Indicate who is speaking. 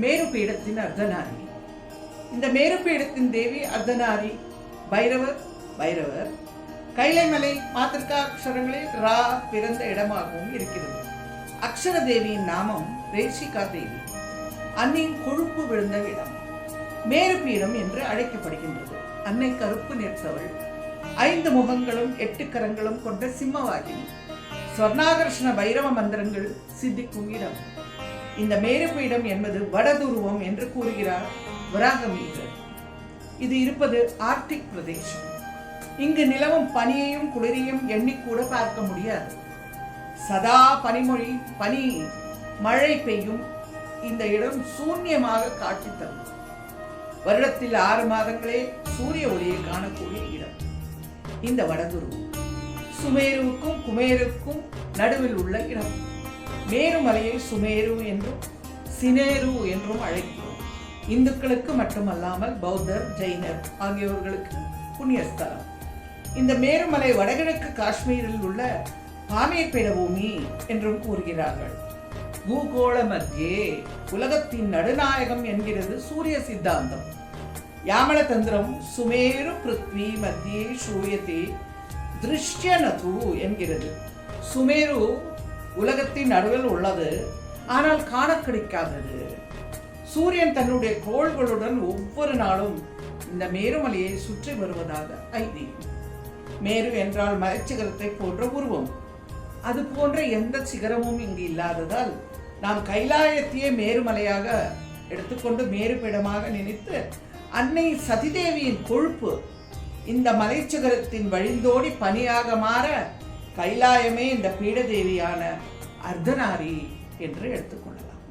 Speaker 1: மேரு பீடத்தின் அர்த்தநாரி. இந்த மேரு பீடத்தின் தேவி அர்த்தநாரி. பைரவர் கைலைமலை மாத்திருக்கா அக்ஷரங்களில் ரா பிறந்த இடமாகவும் இருக்கிறது. அக்ஷர தேவியின் நாமம் ரேஷிகா தேவி. அன்னையின் கொழுப்பு விழுந்த இடம் மேரு பீடம் என்று அழைக்கப்படுகின்றது. அன்னை கருப்பு நிறத்தவள், 5 முகங்களும் 8 கரங்களும் கொண்ட சிம்மவாகினி. ஸ்வர்ணாகர்ஷண பைரவ மந்திரங்கள் சித்திக்கும் இடம். இந்த மேருபீடம் என்பது வடதுருவம் என்று கூறுகிறார் வராகமீகர். இது இருப்பது ஆர்டிக் பிரதேசம். இங்கு நிலவும் பனியையும் குளிரையும் எண்ணிக்கூட பார்க்க முடியாது. சதா பனி மழை பெய்யும். இந்த இடம் சூன்யமாக காட்சி தரும். வருடத்தில் 6 மாதங்களே சூரிய ஒளியை காணக்கூடிய இடம் இந்த வடதுருவம். சுமேருவுக்கும் குமேருக்கும் நடுவில் உள்ள இடம். மேருமலையை சுமேரு என்றும் சினேரு என்றும் அழைக்கிறோம். இந்துக்களுக்கு மட்டுமல்லாமல் பௌத்தர், ஜெயினர் ஆகியோர்களுக்கு புண்ணியஸ்தலம். இந்த மேருமலை வடகிழக்கு காஷ்மீரில் உள்ள பாமேர் பீடபூமி என்றும் கூறுகிறார்கள். பூகோள மத்தியே உலகத்தின் நடுநாயகம் என்கிறது சூரிய சித்தாந்தம். யாமள தந்திரம் சுமேரு பிருத்வி மத்தியே சூயத்தே திருஷ்யனது என்கிறது. சுமேரு உலகத்தின் நடுவில் உள்ளது, ஆனால் காண கிடைக்காதது. சூரியன் தன்னுடைய கோள்களுடன் ஒவ்வொரு நாளும் இந்த மேருமலையை சுற்றி வருவதாக ஐதீகம். மேரு என்றால் மலைச்சிகரத்தை போன்ற உருவம். அது போன்ற எந்த சிகரமும் இங்கு இல்லாததால் நாம் கைலாயத்தையே மேருமலையாக எடுத்துக்கொண்டு மேருபீடமாக நினைத்து அன்னை சதிதேவியின் கொழுப்பு இந்த மலைச்சிகரத்தின் வழிந்தோடி பனியாக மாற கைலாயமே இந்த பீடதேவியான அர்த்தநாரி என்று எடுத்துக்கொள்ளலாம்.